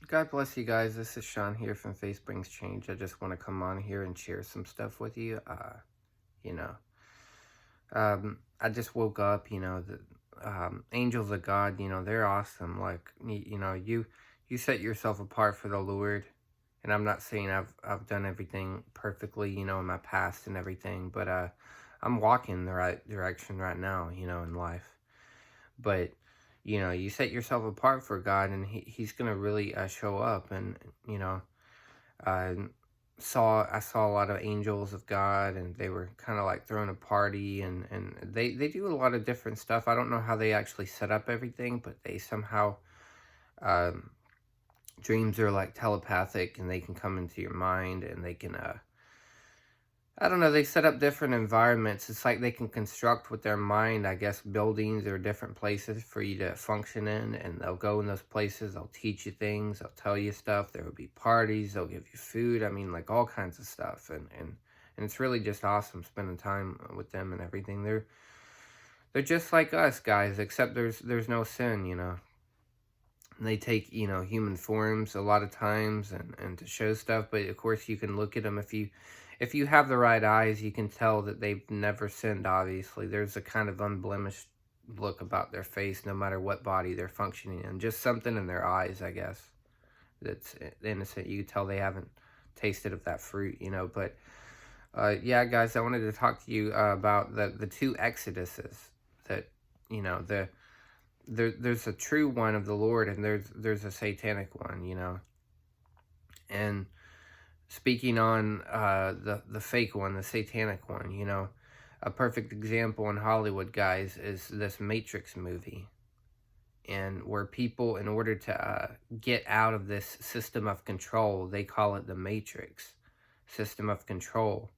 God bless you guys. This is Sean here from Face Brings Change. I just want to come on here and share some stuff with you. You know, I just woke up. The angels of God. They're awesome. Like you set yourself apart for the Lord. And I'm not saying I've done everything perfectly. In my past and everything, but I'm walking the right direction right now. In life. But you set yourself apart for God, and He's gonna really show up. And you know, I I saw a lot of angels of God, and they were kind of like throwing a party, and they do a lot of different stuff. I don't know how they actually set up everything, but they somehow um, dreams are like telepathic, and they can come into your mind, and they can I don't know, they set up different environments. It's like they can construct with their mind, I guess, buildings or different places for you to function in, and they'll go in those places, they'll teach you things, they'll tell you stuff, there will be parties, they'll give you food, I mean, like, all kinds of stuff, and it's really just awesome spending time with them and everything. They're just like us, guys, except there's no sin. They take, human forms a lot of times and to show stuff, but of course you can look at them if you have the right eyes, you can tell that they've never sinned, obviously. There's a kind of unblemished look about their face, no matter what body they're functioning in. Just something in their eyes, I guess, that's innocent. You can tell they haven't tasted of that fruit. But, yeah, guys, I wanted to talk to you about the two exoduses that, there's a true one of the Lord, and there's a satanic one. And speaking on the fake one, the satanic one. A perfect example in Hollywood, guys, is this Matrix movie, and where people, in order to get out of this system of control, they call it the Matrix system of control.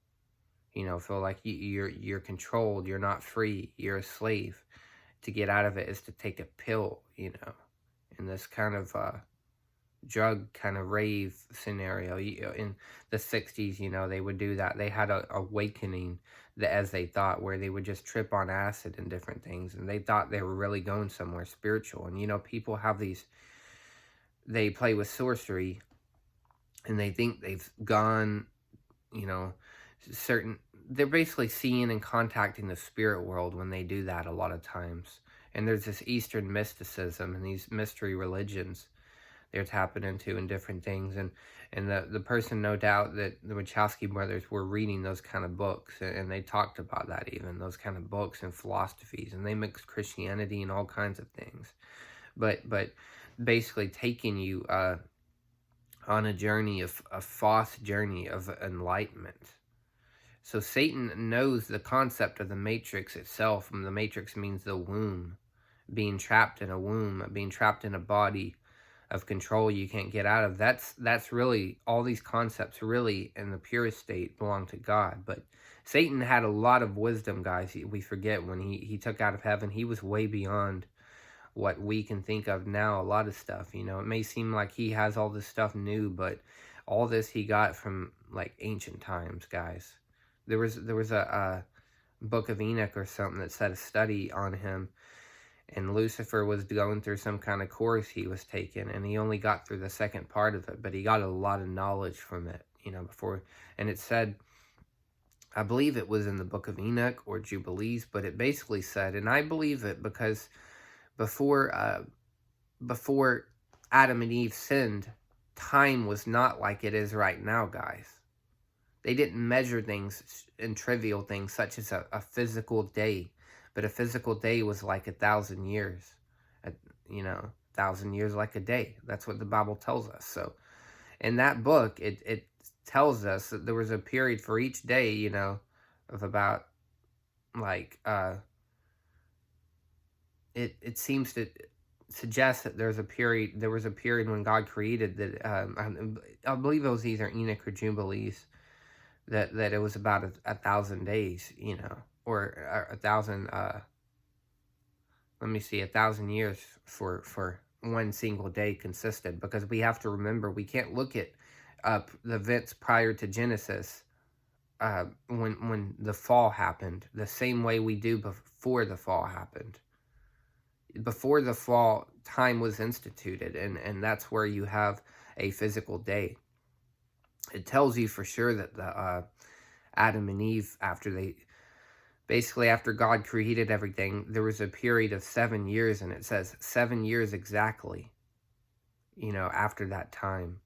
Feel like you're controlled, you're not free, you're a slave. To get out of it is to take a pill. In this kind of drug kind of rave scenario. In the 60s, they would do that. They had a awakening, as they thought, where they would just trip on acid and different things, and they thought they were really going somewhere spiritual. And people have they play with sorcery, and they think they've gone, you know certain they're basically seeing and contacting the spirit world when they do that a lot of times. And there's this Eastern mysticism and these mystery religions they're tapping into and different things. And the person, no doubt, that the Wachowski brothers were reading those kind of books, and they talked about that, even those kind of books and philosophies, and they mixed Christianity and all kinds of things. But basically taking you on a journey of a false journey of enlightenment. So Satan knows the concept of the matrix itself, and the matrix means the womb, being trapped in a womb, being trapped in a body of control you can't get out of. That's really, all these concepts really in the purest state belong to God. But Satan had a lot of wisdom, guys. We forget when he took out of heaven, he was way beyond what we can think of now. A lot of stuff, it may seem like he has all this stuff new, but all this he got from like ancient times, guys. There was a book of Enoch or something that said a study on him, and Lucifer was going through some kind of course he was taking, and he only got through the second part of it, but he got a lot of knowledge from it, before. And it said, I believe it was in the book of Enoch or Jubilees, but it basically said, and I believe it because before Adam and Eve sinned, time was not like it is right now, guys. They didn't measure things in trivial things such as a physical day, but a physical day was like 1,000 years. 1,000 years like a day. That's what the Bible tells us. So in that book, it tells us that there was a period for each day, of about like, it seems to suggest that there was a period when God created that, I believe it was either Enoch or Jubilees, that it was about 1,000 days, or 1,000, let me see, 1,000 years for one single day consisted. Because we have to remember, we can't look at the events prior to Genesis, when the fall happened, the same way we do before the fall happened. Before the fall, time was instituted, and that's where you have a physical day. It tells you for sure that the Adam and Eve, after God created everything, there was a period of 7 years, and it says 7 years exactly, after that time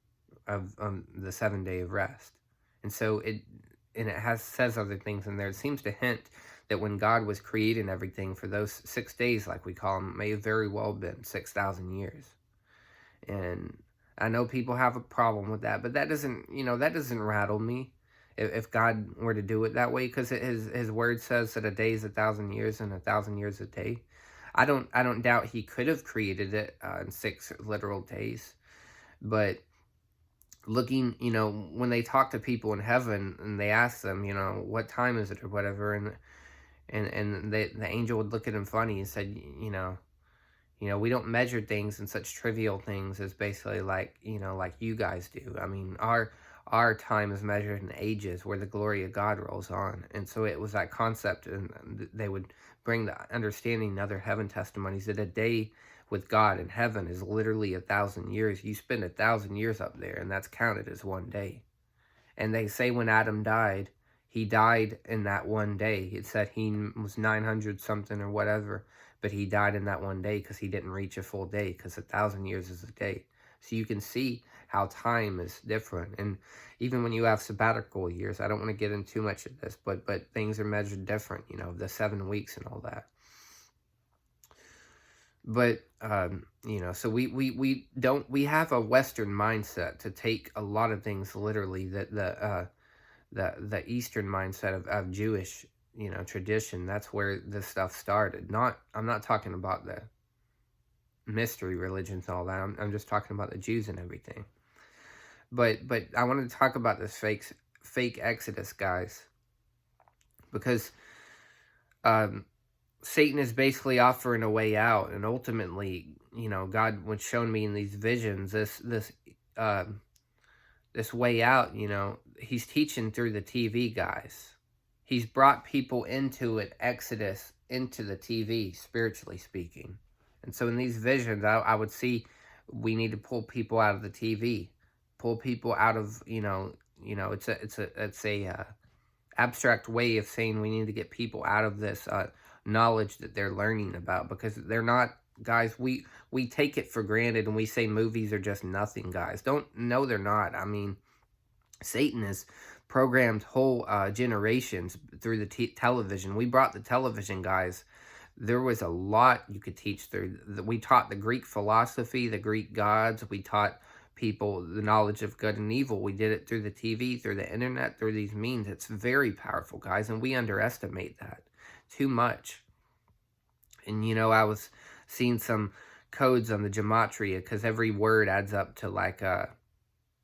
of the 7 day of rest. And so it says other things in there. It seems to hint that when God was creating everything for those 6 days, like we call them, may have very well been 6,000 years. And I know people have a problem with that, but that doesn't rattle me if God were to do it that way, because his word says that a day is 1,000 years and 1,000 years a day. I don't doubt he could have created it in 6 literal days, but looking, when they talk to people in heaven and they ask them, what time is it or whatever, and the angel would look at him funny and said, we don't measure things in such trivial things as basically like you guys do. I mean, our time is measured in ages, where the glory of God rolls on. And so it was that concept, and they would bring the understanding in other heaven testimonies that a day with God in heaven is literally 1,000 years. You spend 1,000 years up there, and that's counted as one day. And they say when Adam died, he died in that one day. It said he was 900 something or whatever, but he died in that one day because he didn't reach a full day, because 1,000 years is a day. So you can see how time is different. And even when you have sabbatical years, I don't want to get into too much of this, but things are measured different, the 7 weeks and all that. But so we have a Western mindset to take a lot of things literally, that the Eastern mindset of Jewish tradition. That's where this stuff started. I'm not talking about the mystery religions and all that. I'm just talking about the Jews and everything. But I wanted to talk about this fake Exodus, guys, because Satan is basically offering a way out, and ultimately, God was showing me in these visions this way out. He's teaching through the TV, guys. He's brought people into an exodus into the TV, spiritually speaking. And so in these visions, I would see we need to pull people out of the TV, pull people out of it's a abstract way of saying we need to get people out of this knowledge that they're learning about, because they're not, guys. We take it for granted, and we say movies are just nothing, guys. No, they're not. I mean, Satan has programmed whole generations through the television. We brought the television, guys. There was a lot you could teach through. We taught the Greek philosophy, the Greek gods. We taught people the knowledge of good and evil. We did it through the TV, through the internet, through these means. It's very powerful, guys, and we underestimate that too much. And I was seeing some codes on the gematria, because every word adds up to like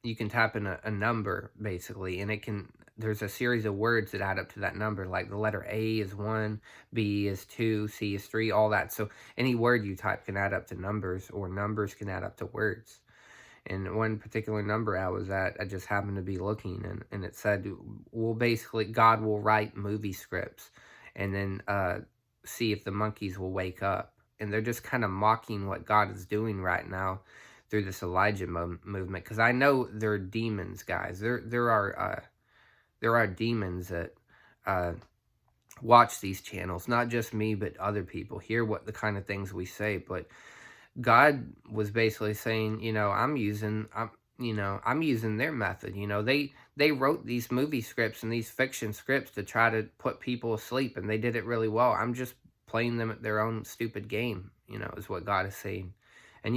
you can tap in a number basically, and there's a series of words that add up to that number. Like the letter A is 1, B is 2, C is 3, all that. So any word you type can add up to numbers, or numbers can add up to words. And one particular number I was at, I just happened to be looking, and it said, God will write movie scripts, and then see if the monkeys will wake up. And they're just kind of mocking what God is doing right now through this Elijah movement. Because I know there are demons, guys. There are demons that watch these channels. Not just me, but other people. Hear what the kind of things we say. But God was basically saying, I'm using their method. They wrote these movie scripts and these fiction scripts to try to put people asleep, and they did it really well. I'm just playing them at their own stupid game, is what God is saying. And,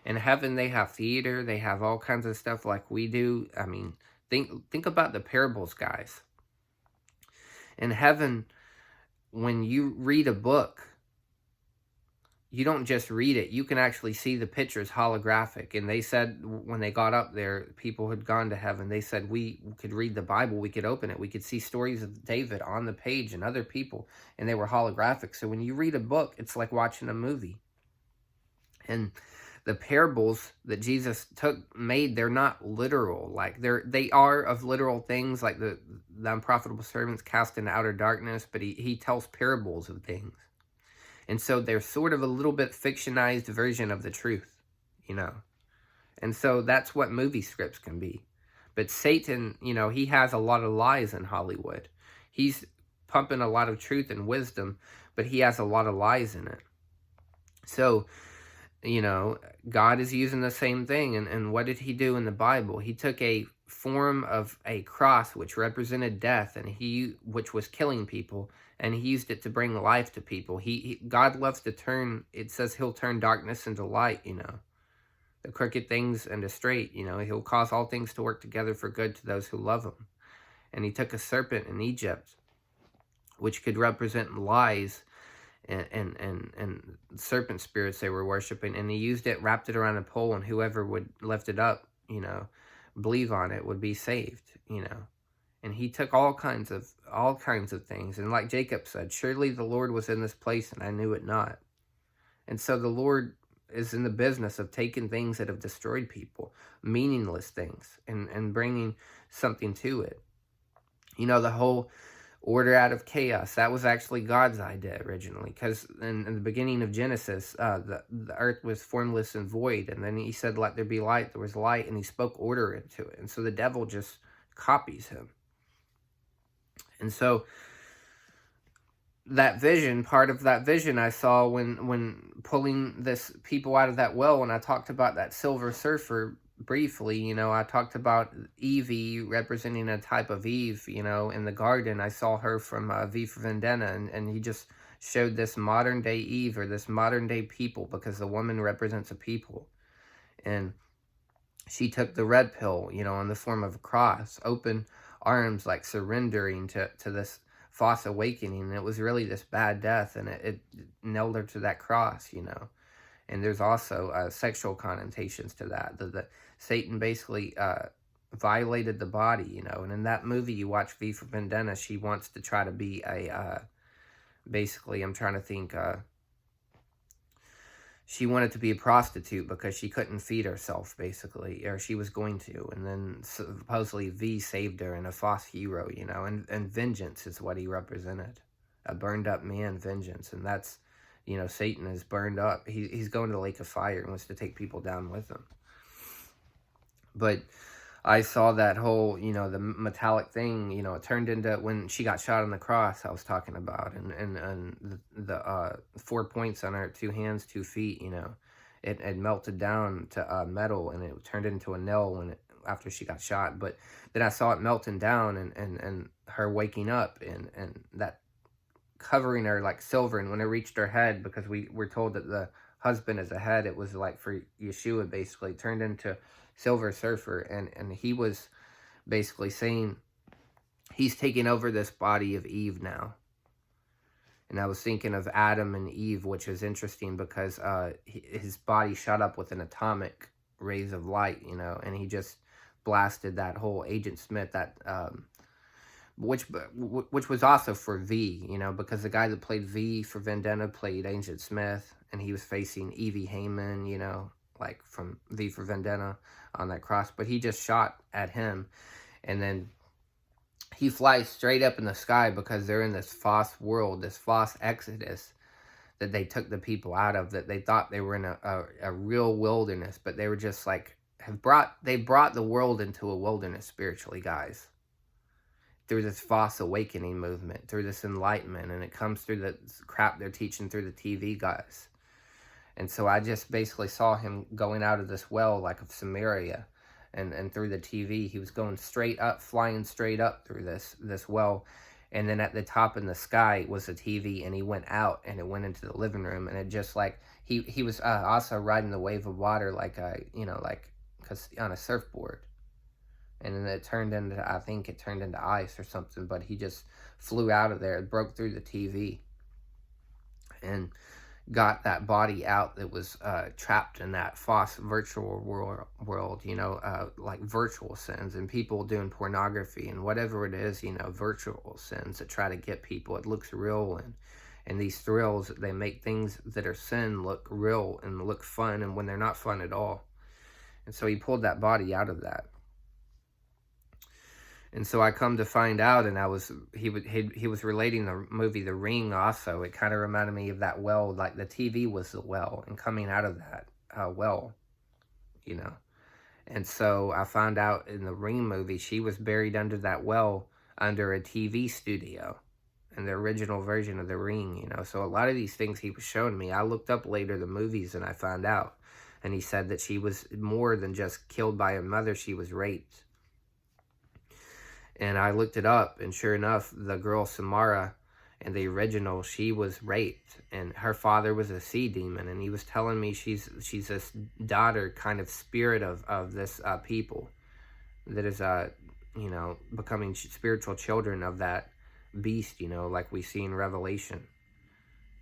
in heaven they have theater, they have all kinds of stuff like we do. I mean, think about the parables, guys. In heaven, when you read a book, you don't just read it. You can actually see the pictures holographic. And they said when they got up there, people had gone to heaven, they said we could read the Bible, we could open it, we could see stories of David on the page and other people, and they were holographic. So when you read a book, it's like watching a movie. And the parables that Jesus made, they're not literal. Like they are of literal things, like the unprofitable servants cast into outer darkness, but he tells parables of things. And so they're sort of a little bit fictionized version of the truth, you know. And so that's what movie scripts can be. But Satan, you know, he has a lot of lies in Hollywood. He's pumping a lot of truth and wisdom, but he has a lot of lies in it. So, you know, God is using the same thing. And what did he do in the Bible? He took a form of a cross, which represented death, and which was killing people, and he used it to bring life to people. God loves to turn, it says he'll turn darkness into light, you know, the crooked things into straight, you know, he'll cause all things to work together for good to those who love him. And he took a serpent in Egypt, which could represent lies and serpent spirits they were worshiping, and he used it, wrapped it around a pole, and whoever would lift it up, you know, believe on it, would be saved, you know. And he took all kinds of things, and like Jacob said, surely the Lord was in this place and I knew it not. And so the Lord is in the business of taking things that have destroyed people, meaningless things, and bringing something to it. You know, the whole order out of chaos, that was actually God's idea originally, because in the beginning of Genesis, the earth was formless and void, and then he said, let there be light. There was light, and he spoke order into it. And so the devil just copies him. And so that vision, part of that vision I saw when pulling this people out of that well, when I talked about that Silver Surfer briefly, you know, I talked about Evie representing a type of Eve, you know, in the garden. I saw her from V for Vendetta, and he just showed this modern day Eve, or this modern day people, because the woman represents a people. And she took the red pill, you know, in the form of a cross, open arms, like surrendering to this false awakening. And it was really this bad death, and it nailed her to that cross, you know. And there's also sexual connotations to that. The Satan basically violated the body, you know. And in that movie you watch, V for Vendetta, she wants to try to be a, basically, I'm trying to think, she wanted to be a prostitute because she couldn't feed herself, basically, or she was going to. And then supposedly V saved her, and a false hero, you know. And vengeance is what he represented. A burned up man, vengeance. And that's, you know, Satan is burned up. He's going to the lake of fire and wants to take people down with him. But I saw that whole, you know, the metallic thing, you know, it turned into, when she got shot on the cross I was talking about, and the 4 points on her 2 hands, 2 feet, you know, it melted down to metal, and it turned into a nail after she got shot. But then I saw it melting down, and her waking up, and that covering her like silver, and when it reached her head, because we were told that the husband is a head, it was like for Yeshua, basically turned into Silver Surfer, and he was basically saying he's taking over this body of Eve now. And I was thinking of Adam and Eve, which is interesting because his body shot up with an atomic rays of light, you know, and he just blasted that whole Agent Smith, that which was also for V, you know, because the guy that played V for Vendetta played Agent Smith, and he was facing Evie Heyman, you know, like from V for Vendetta on that cross. But he just shot at him, and then he flies straight up in the sky, because they're in this false world, this false exodus that they took the people out of, that they thought they were in a real wilderness, but they were just like, they brought the world into a wilderness spiritually, guys, through this false awakening movement, through this enlightenment. And it comes through the crap they're teaching through the TV, guys. And so I just basically saw him going out of this well, like of Samaria, and through the TV, he was going straight up, flying straight up through this well. And then at the top in the sky was a TV, and he went out, and it went into the living room, and it just like, he was also riding the wave of water, like, you know, like, cause on a surfboard. And then it turned into, I think it turned into ice or something, but he just flew out of there. It broke through the TV and got that body out that was trapped in that false virtual world, you know, like virtual sins, and people doing pornography and whatever it is, you know, virtual sins that try to get people. It looks real, and these thrills, they make things that are sin look real and look fun, and when they're not fun at all. And so he pulled that body out of that. And so I come to find out, and he was relating the movie The Ring also. It kind of reminded me of that well, like the TV was the well, and coming out of that well, you know. And so I found out in the Ring movie, she was buried under that well, under a TV studio, in the original version of The Ring, you know. So a lot of these things he was showing me, I looked up later the movies and I found out. And he said that she was more than just killed by her mother, she was raped. And I looked it up, and sure enough, the girl Samaria in the original, she was raped, and her father was a sea demon, and he was telling me she's this daughter, kind of spirit of this people that is, you know, becoming spiritual children of that beast, you know, like we see in Revelation.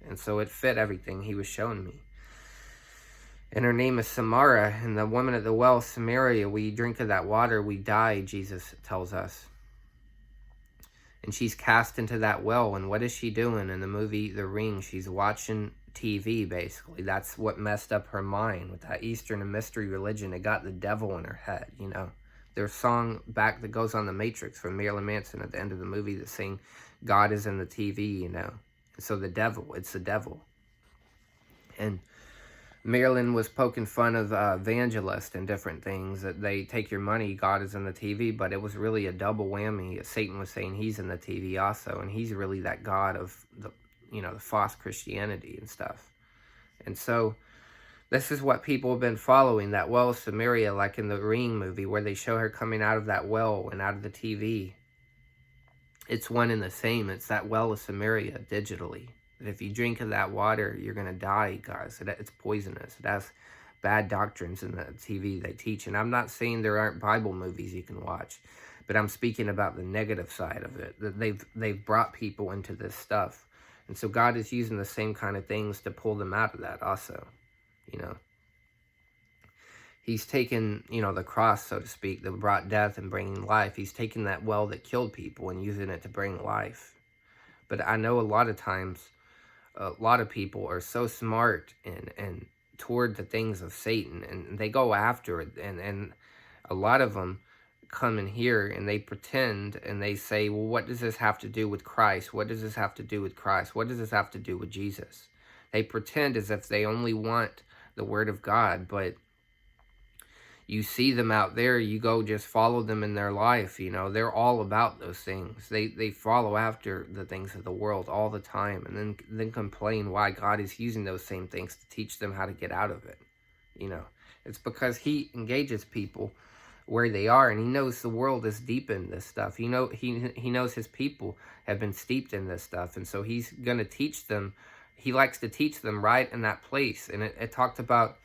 And so it fit everything he was showing me. And her name is Samaria, and the woman at the well, Samaria, we drink of that water, we die, Jesus tells us. And she's cast into that well, and what is she doing in the movie The Ring? She's watching TV, basically. That's what messed up her mind with that Eastern and mystery religion. It got the devil in her head, you know. There's a song back that goes on The Matrix from Marilyn Manson at the end of the movie that's saying, God is in the TV, you know. So the devil, it's the devil. And Marilyn was poking fun of evangelists and different things, that they take your money, God is in the TV, but it was really a double whammy. Satan was saying he's in the TV also, and he's really that God of the, you know, the false Christianity and stuff. And so this is what people have been following, that well of Samaria, like in the Ring movie, where they show her coming out of that well and out of the TV. It's one and the same. It's that well of Samaria digitally. That if you drink of that water, you're going to die, guys. It's poisonous. It has bad doctrines in the TV they teach. And I'm not saying there aren't Bible movies you can watch, but I'm speaking about the negative side of it. That they've brought people into this stuff. And so God is using the same kind of things to pull them out of that also, you know. He's taken, you know, the cross, so to speak, that brought death and bringing life. He's taken that well that killed people and using it to bring life. But I know a lot of times, a lot of people are so smart and toward the things of Satan, and they go after it, and a lot of them come in here and they pretend and they say, well, what does this have to do with Christ? What does this have to do with Christ? What does this have to do with Jesus? They pretend as if they only want the Word of God, but you see them out there, you go just follow them in their life, you know, they're all about those things. They follow after the things of the world all the time, and then complain why God is using those same things to teach them how to get out of it, you know. It's because he engages people where they are, and he knows the world is deep in this stuff. He knows his people have been steeped in this stuff, and so he's going to teach them. He likes to teach them right in that place. And it talked about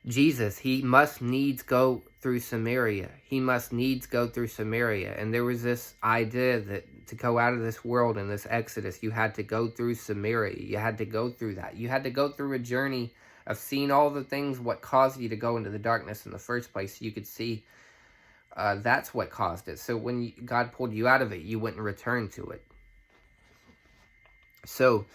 Jesus. He must needs go through Samaria. He must needs go through Samaria. And there was this idea that to go out of this world in this Exodus, you had to go through Samaria. You had to go through that. You had to go through a journey of seeing all the things, what caused you to go into the darkness in the first place. You could see that's what caused it. So when God pulled you out of it, you wouldn't return to it. So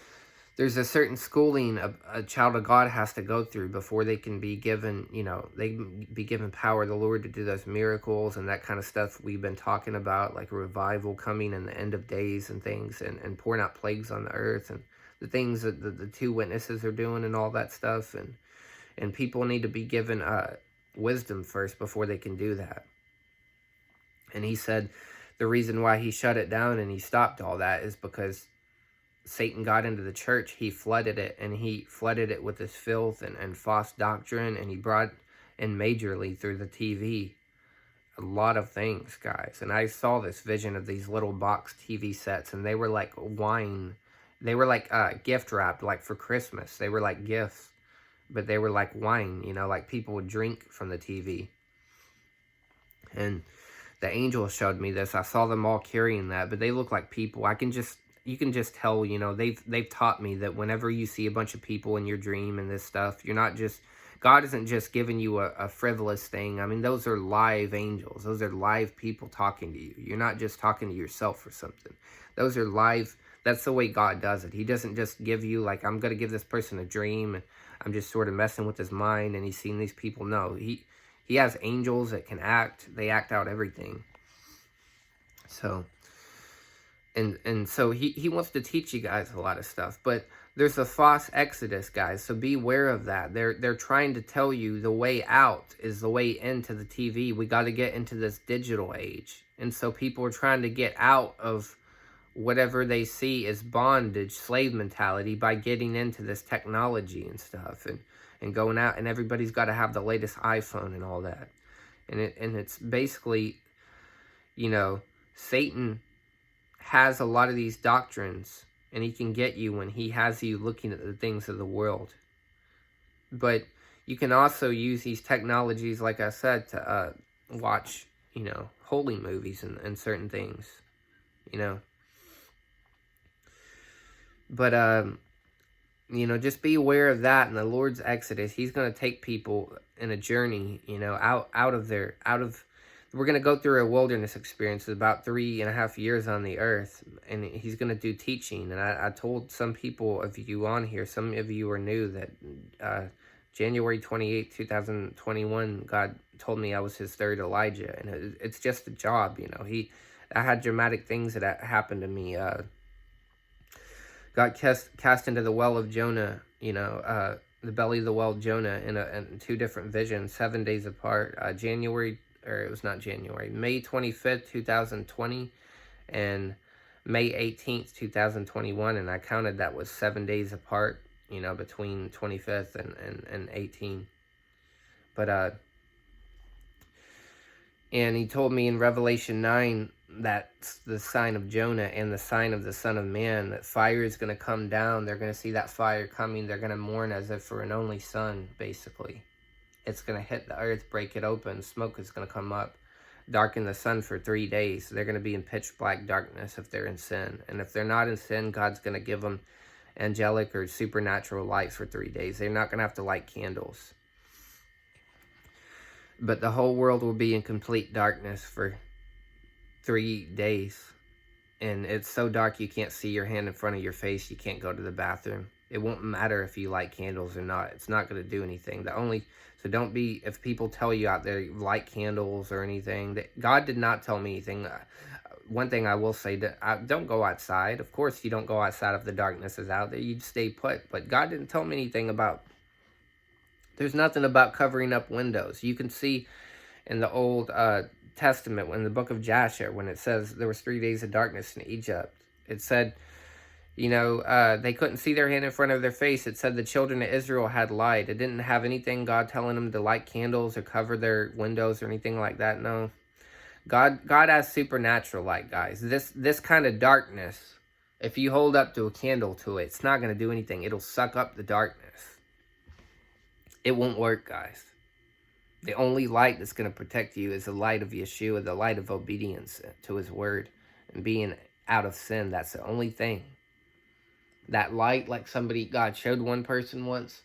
there's a certain schooling a child of God has to go through before they can be given, you know, they can be given power of the Lord to do those miracles and that kind of stuff we've been talking about, like a revival coming in the end of days and things, and pouring out plagues on the earth, and the things that the two witnesses are doing and all that stuff. And people need to be given wisdom first before they can do that. And he said the reason why he shut it down and he stopped all that is because Satan got into the church. He flooded it, and he flooded it with his filth and false doctrine, and he brought in majorly through the TV a lot of things, guys. And I saw this vision of these little box TV sets, and they were like wine. They were like gift wrapped, like for Christmas. They were like gifts, but they were like wine, you know, like people would drink from the TV. And the angel showed me this. I saw them all carrying that, but they look like people. You can just tell, you know, they've taught me that whenever you see a bunch of people in your dream and this stuff, you're not just, God isn't just giving you a frivolous thing. I mean, those are live angels. Those are live people talking to you. You're not just talking to yourself or something. Those are live. That's the way God does it. He doesn't just give you, like, I'm going to give this person a dream, and I'm just sort of messing with his mind, and he's seeing these people. No, he has angels that can act. They act out everything. So, and so he wants to teach you guys a lot of stuff, but there's a false exodus, guys, so be aware of that. They're trying to tell you the way out is the way into the TV. We got to get into this digital age, and so people are trying to get out of whatever they see as bondage, slave mentality, by getting into this technology and stuff, and going out, and everybody's got to have the latest iPhone and all that, and it's basically, you know, Satan has a lot of these doctrines, and he can get you when he has you looking at the things of the world. But you can also use these technologies, like I said, to watch, you know, holy movies and certain things, you know. But, you know, just be aware of that. In the Lord's Exodus, he's going to take people in a journey, you know, out of we're going to go through a wilderness experience about 3.5 years on the earth, and he's going to do teaching. And I told some people of you on here, some of you are new, that January 28, 2021, God told me I was his third Elijah, and it's just a job, you know. I had dramatic things that happened to me. Got cast into the well of Jonah, you know, the belly of the well of Jonah in 2 different visions, 7 days apart. May 25th, 2020, and May 18th, 2021, and I counted that was 7 days apart, you know, between 25th and 18. But, and he told me in Revelation 9, that's the sign of Jonah and the sign of the Son of Man, that fire is going to come down. They're going to see that fire coming. They're going to mourn as if for an only son, basically. It's going to hit the earth, break it open. Smoke is going to come up, darken the sun for 3 days. They're going to be in pitch black darkness if they're in sin. And if they're not in sin, God's going to give them angelic or supernatural light for 3 days. They're not going to have to light candles. But the whole world will be in complete darkness for 3 days. And it's so dark you can't see your hand in front of your face. You can't go to the bathroom. It won't matter if you light candles or not. It's not going to do anything. So don't be, if people tell you out there, light candles or anything, God did not tell me anything. One thing I will say, don't go outside. Of course you don't go outside if the darkness is out there. You stay put. But God didn't tell me anything about, there's nothing about covering up windows. You can see in the Old Testament, in the book of Jasher, when it says there was 3 days of darkness in Egypt, it said, you know, they couldn't see their hand in front of their face. It said the children of Israel had light. It didn't have anything, God telling them to light candles or cover their windows or anything like that. No. God has supernatural light, guys. This kind of darkness, if you hold up to a candle to it, it's not going to do anything. It'll suck up the darkness. It won't work, guys. The only light that's going to protect you is the light of Yeshua, the light of obedience to his word and being out of sin. That's the only thing. That light, like God showed one person once,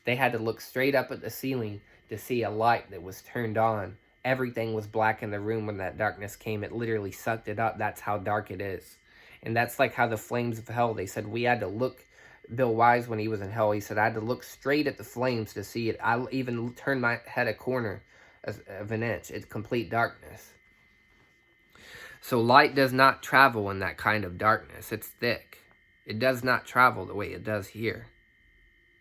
they had to look straight up at the ceiling to see a light that was turned on. Everything was black in the room when that darkness came. It literally sucked it up. That's how dark it is. And that's like how the flames of hell, they said we had to look, Bill Wise, when he was in hell, he said I had to look straight at the flames to see it. I even turned my head a corner of an inch. It's complete darkness. So light does not travel in that kind of darkness. It's thick. It does not travel the way it does here.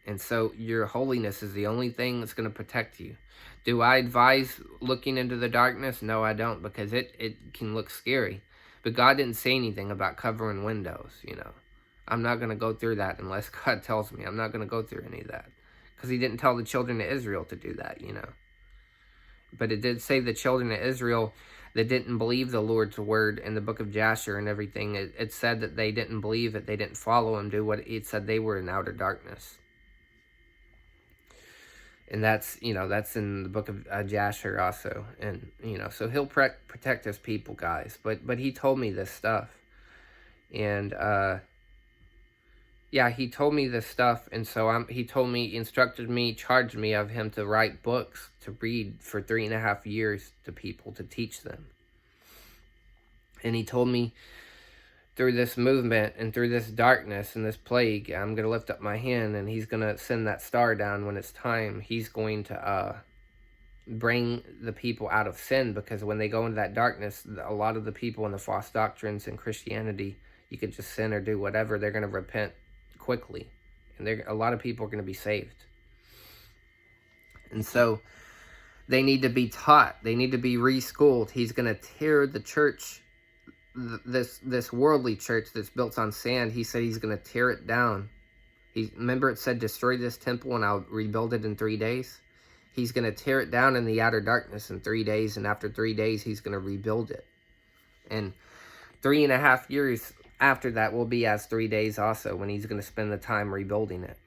And so your holiness is the only thing that's going to protect you. Do I advise looking into the darkness? No, I don't, because it can look scary. But God didn't say anything about covering windows, you know. I'm not going to go through that unless God tells me. I'm not going to go through any of that. Because he didn't tell the children of Israel to do that, you know. But it did say the children of Israel that didn't believe the Lord's word in the book of Jasher and everything. It said that they didn't believe it. They didn't follow him, do what it said. They were in outer darkness. And that's, you know, that's in the book of Jasher also. And, you know, so he'll protect his people, guys. But he told me this stuff. And, yeah, he told me this stuff. And so he told me, instructed me, charged me of him to write books to read for 3.5 years to people, to teach them. And he told me, through this movement and through this darkness and this plague, I'm going to lift up my hand and he's going to send that star down when it's time. He's going to bring the people out of sin, because when they go into that darkness, a lot of the people in the false doctrines in Christianity, you could just sin or do whatever, they're going to repent quickly, and a lot of people are going to be saved. And so they need to be taught, they need to be reschooled. He's going to tear the church, this worldly church that's built on sand. He said he's going to tear it down. Remember it said, destroy this temple and I'll rebuild it in 3 days. He's going to tear it down in the outer darkness in 3 days, and after 3 days, he's going to rebuild it. And 3.5 years after that will be as 3 days also, when he's going to spend the time rebuilding it.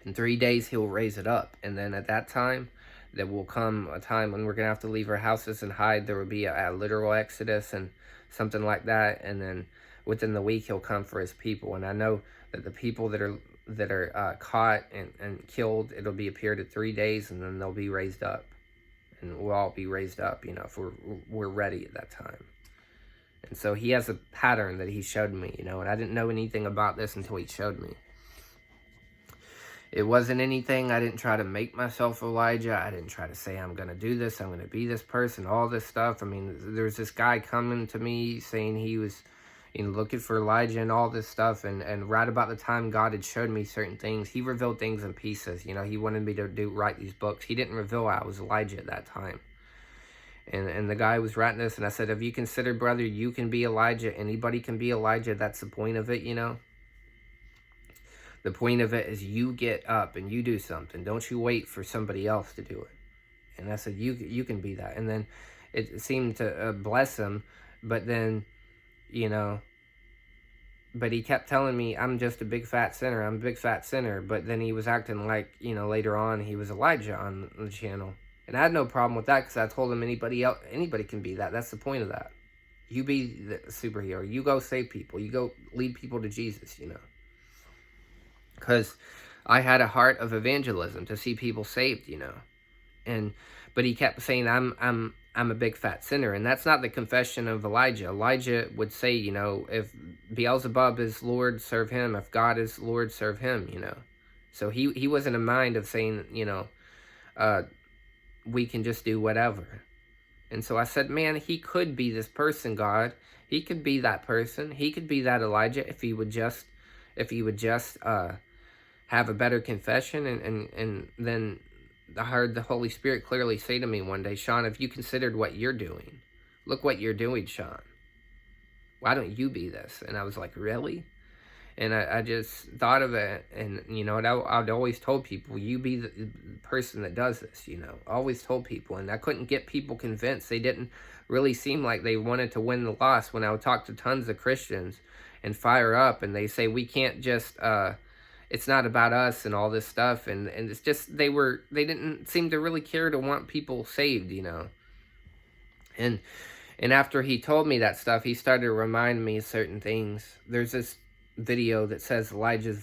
In 3 days, he'll raise it up. And then at that time, there will come a time when we're going to have to leave our houses and hide. There will be a literal exodus and something like that. And then within the week, he'll come for his people. And I know that the people that are caught and killed, it'll be a period of 3 days, and then they'll be raised up, and we'll all be raised up, if we're ready at that time. And so he has a pattern that he showed me, and I didn't know anything about this until he showed me. It wasn't anything. I didn't try to make myself Elijah. I didn't try to say I'm going to do this, I'm going to be this person, all this stuff. I mean, there's this guy coming to me saying he was looking for Elijah and all this stuff, and right about the time God had showed me certain things, he revealed things in pieces. He wanted me to write these books. He didn't reveal I was Elijah at that time. And the guy was writing this, and I said, have you considered, brother, you can be Elijah? Anybody can be Elijah. That's the point of it, The point of it is you get up and you do something. Don't you wait for somebody else to do it. And I said, you can be that. And then it seemed to bless him, but then, but he kept telling me, I'm just a big fat sinner. I'm a big fat sinner. But then he was acting like, later on he was Elijah on the channel. And I had no problem with that, because I told him anybody can be that. That's the point of that. You be the superhero. You go save people. You go lead people to Jesus, Because I had a heart of evangelism to see people saved, But he kept saying, I'm a big fat sinner. And that's not the confession of Elijah. Elijah would say, if Beelzebub is Lord, serve him. If God is Lord, serve him, So he wasn't in mind of saying, we can just do whatever. And so I said, man, he could be this person, God. He could be that person. He could be that Elijah if he would just have a better confession. And then I heard the Holy Spirit clearly say to me one day, Sean, if you considered what you're doing, look what you're doing, Sean. Why don't you be this? And I was like, really? And I just thought of it, and, I'd always told people, you be the person that does this, Always told people, and I couldn't get people convinced. They didn't really seem like they wanted to win the loss when I would talk to tons of Christians and fire up, and they say, we can't just, it's not about us and all this stuff, and it's just, they didn't seem to really care to want people saved, And after he told me that stuff, he started to remind me of certain things. There's this video that says Elijah's